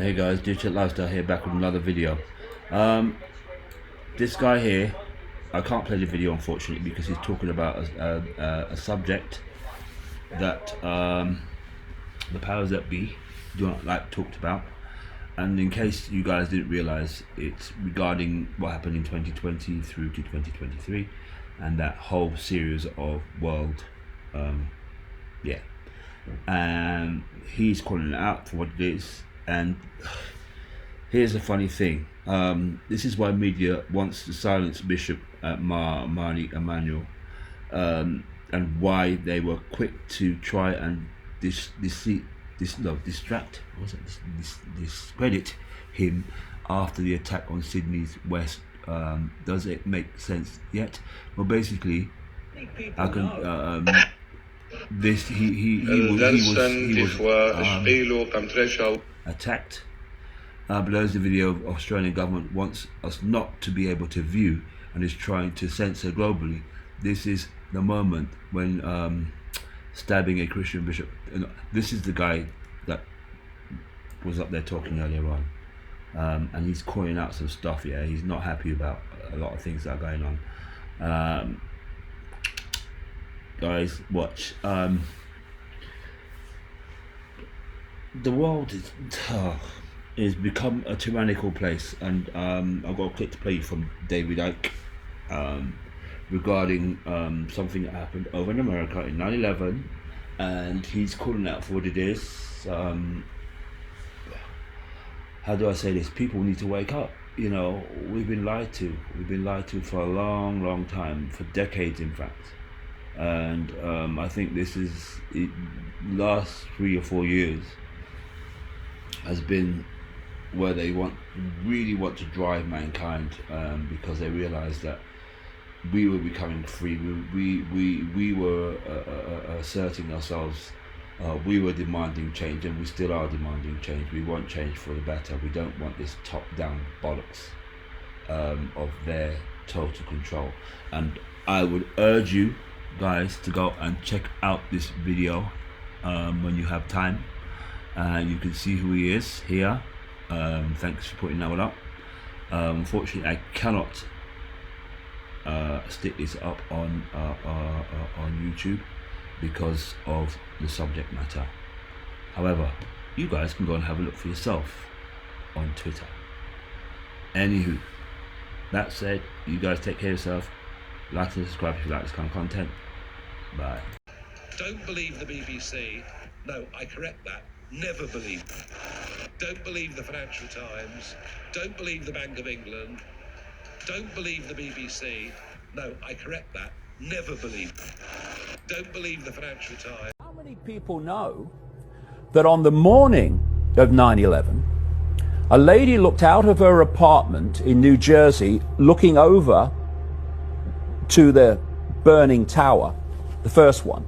Hey guys, Digital Lifestyle here, back with another video. This guy here, I can't play the video unfortunately because he's talking about a subject that the powers that be do not like talked about. And in case you guys didn't realize, it's regarding what happened in 2020 through to 2023 and that whole series of world, and he's calling it out for what it is. And here's the funny thing, this is why media wants to silence Bishop Marnie Emanuel, and why they were quick to try and discredit him after the attack on Sydney's West. Does it make sense yet? Well, basically, I can. He was attacked. Below is the video of Australian government wants us not to be able to view and is trying to censor globally. This is the moment when stabbing a Christian bishop. This is the guy that was up there talking earlier on, and he's calling out some stuff. Yeah, he's not happy about a lot of things that are going on. Guys, watch. The world is become a tyrannical place, and I've got a clip to play you from David Icke regarding something that happened over in America in 9/11, and he's calling out for what it is. How do I say this? People need to wake up. You know, we've been lied to. We've been lied to for a long, long time, for decades, in fact. And I think this is it, last 3 or 4 years has been where they really want to drive mankind, because they realize that we were becoming free. We were asserting ourselves. We were demanding change, and we still are demanding change. We want change for the better. We don't want this top-down bollocks of their total control. And I would urge you guys to go and check out this video when you have time. You can see who he is here. Thanks for putting that one up. Unfortunately, I cannot stick this up on YouTube because of the subject matter. However, you guys can go and have a look for yourself on Twitter. Anywho, that said, you guys take care of yourself. Like and subscribe if you like this kind of content. Bye. Don't believe the BBC. No, I correct that. Never believe them. Don't believe the Financial Times. Don't believe the Bank of England. Don't believe the BBC. No, I correct that. Never believe them. Don't believe the Financial Times. How many people know that on the morning of 9/11, a lady looked out of her apartment in New Jersey looking over to the burning tower, the first one,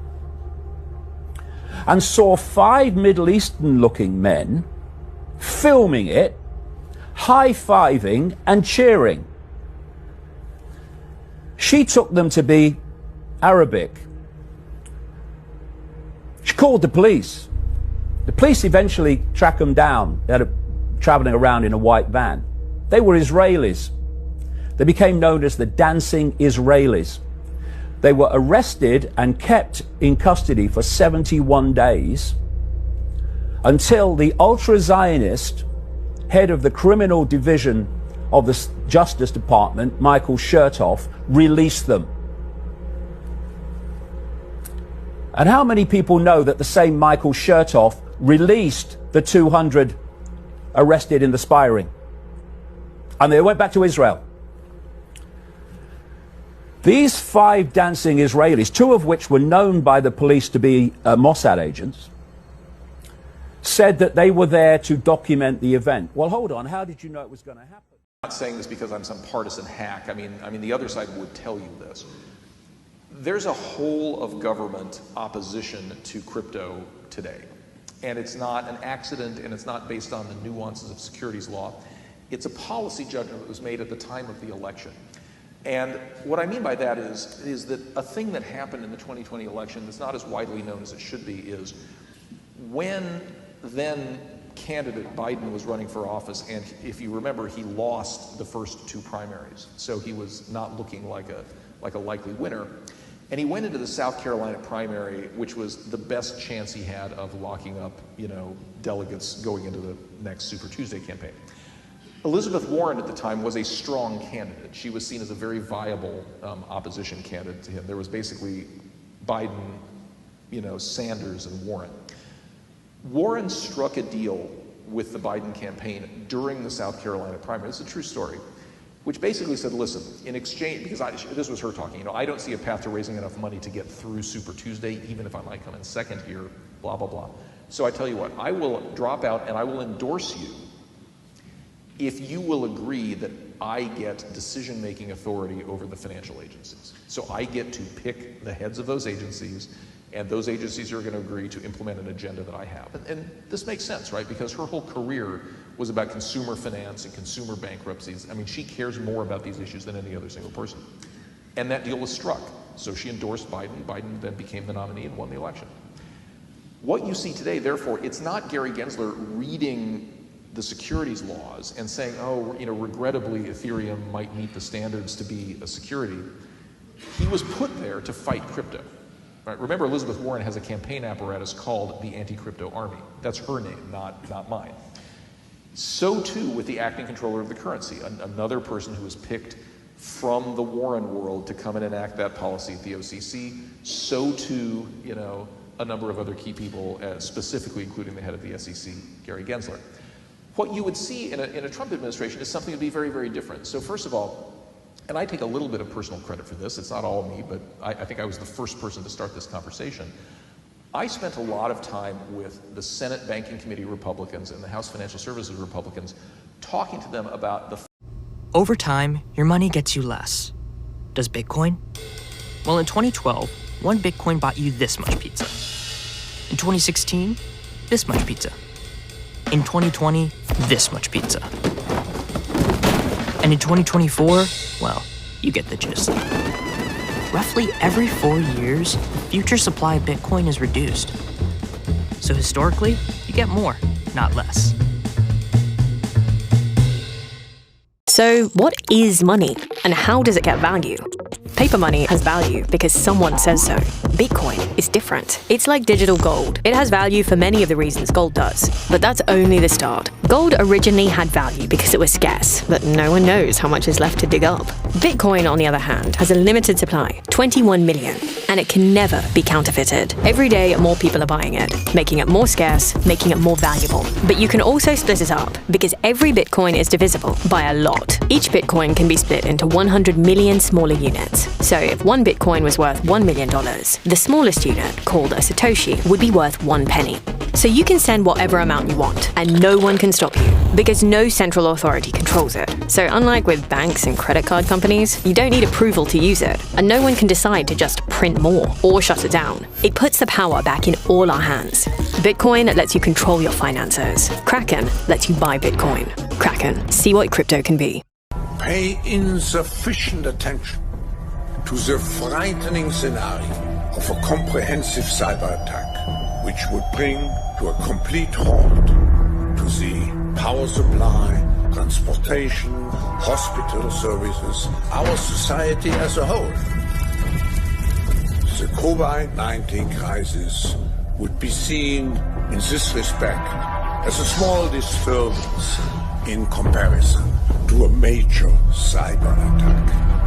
and saw 5 Middle Eastern looking men filming it, high-fiving and cheering? She took them to be Arabic. She called the police. The police eventually tracked them down. They had traveling around in a white van. They were Israelis. They became known as the Dancing Israelis. They were arrested and kept in custody for 71 days until the ultra-Zionist head of the criminal division of the Justice Department, Michael Chertoff, released them. And how many people know that the same Michael Chertoff released the 200 arrested in the spying? And they went back to Israel. These 5 dancing Israelis, 2 of which were known by the police to be Mossad agents, said that they were there to document the event. Well, hold on. How did you know it was going to happen? I'm not saying this because I'm some partisan hack. I mean, the other side would tell you this. There's a whole of government opposition to crypto today. And it's not an accident, and it's not based on the nuances of securities law. It's a policy judgment that was made at the time of the election. And what I mean by that is that a thing that happened in the 2020 election that's not as widely known as it should be is when then candidate, Biden, was running for office, and if you remember, he lost the first two primaries, so he was not looking like a likely winner. And he went into the South Carolina primary, which was the best chance he had of locking up, delegates going into the next Super Tuesday campaign. Elizabeth Warren at the time was a strong candidate. She was seen as a very viable opposition candidate to him. There was basically Biden, Sanders, and Warren. Warren struck a deal with the Biden campaign during the South Carolina primary. It's a true story, which basically said, listen, in exchange, because this was her talking, I don't see a path to raising enough money to get through Super Tuesday, even if I might come in second here, blah, blah, blah. So I tell you what, I will drop out and I will endorse you if you will agree that I get decision-making authority over the financial agencies. So I get to pick the heads of those agencies, and those agencies are going to agree to implement an agenda that I have. And this makes sense, right? Because her whole career was about consumer finance and consumer bankruptcies. I mean, she cares more about these issues than any other single person. And that deal was struck. So she endorsed Biden. Biden then became the nominee and won the election. What you see today, therefore, it's not Gary Gensler reading the securities laws and saying, regrettably, Ethereum might meet the standards to be a security. He was put there to fight crypto. Right? Remember, Elizabeth Warren has a campaign apparatus called the Anti-Crypto Army. That's her name, not mine. So too with the acting controller of the currency, another person who was picked from the Warren world to come and enact that policy at the OCC. So too, a number of other key people, specifically including the head of the SEC, Gary Gensler. What you would see in a Trump administration is something that would be very, very different. So first of all, and I take a little bit of personal credit for this, it's not all me, but I think I was the first person to start this conversation. I spent a lot of time with the Senate Banking Committee Republicans and the House Financial Services Republicans talking to them about the... Over time, your money gets you less. Does Bitcoin? Well, in 2012, one Bitcoin bought you this much pizza. In 2016, this much pizza. In 2020, this much pizza. And in 2024, well, you get the gist. Roughly every 4 years, the future supply of Bitcoin is reduced. So historically, you get more, not less. So what is money, and how does it get value? Paper money has value because someone says so. Bitcoin is different. It's like digital gold. It has value for many of the reasons gold does, but that's only the start. Gold originally had value because it was scarce, but no one knows how much is left to dig up. Bitcoin, on the other hand, has a limited supply, 21 million, and it can never be counterfeited. Every day, more people are buying it, making it more scarce, making it more valuable. But you can also split it up, because every Bitcoin is divisible by a lot. Each Bitcoin can be split into 100 million smaller units. So if one Bitcoin was worth $1 million, the smallest unit, called a Satoshi, would be worth 1 penny. So you can send whatever amount you want, and no one can stop you, because no central authority controls it. So unlike with banks and credit card companies, you don't need approval to use it, and no one can decide to just print more or shut it down. It puts the power back in all our hands. Bitcoin lets you control your finances. Kraken lets you buy Bitcoin. Kraken, see what crypto can be. Pay insufficient attention to the frightening scenario of a comprehensive cyber attack, which would bring to a complete halt to the power supply, transportation, hospital services, our society as a whole. The COVID-19 crisis would be seen in this respect as a small disturbance in comparison to a major cyber attack.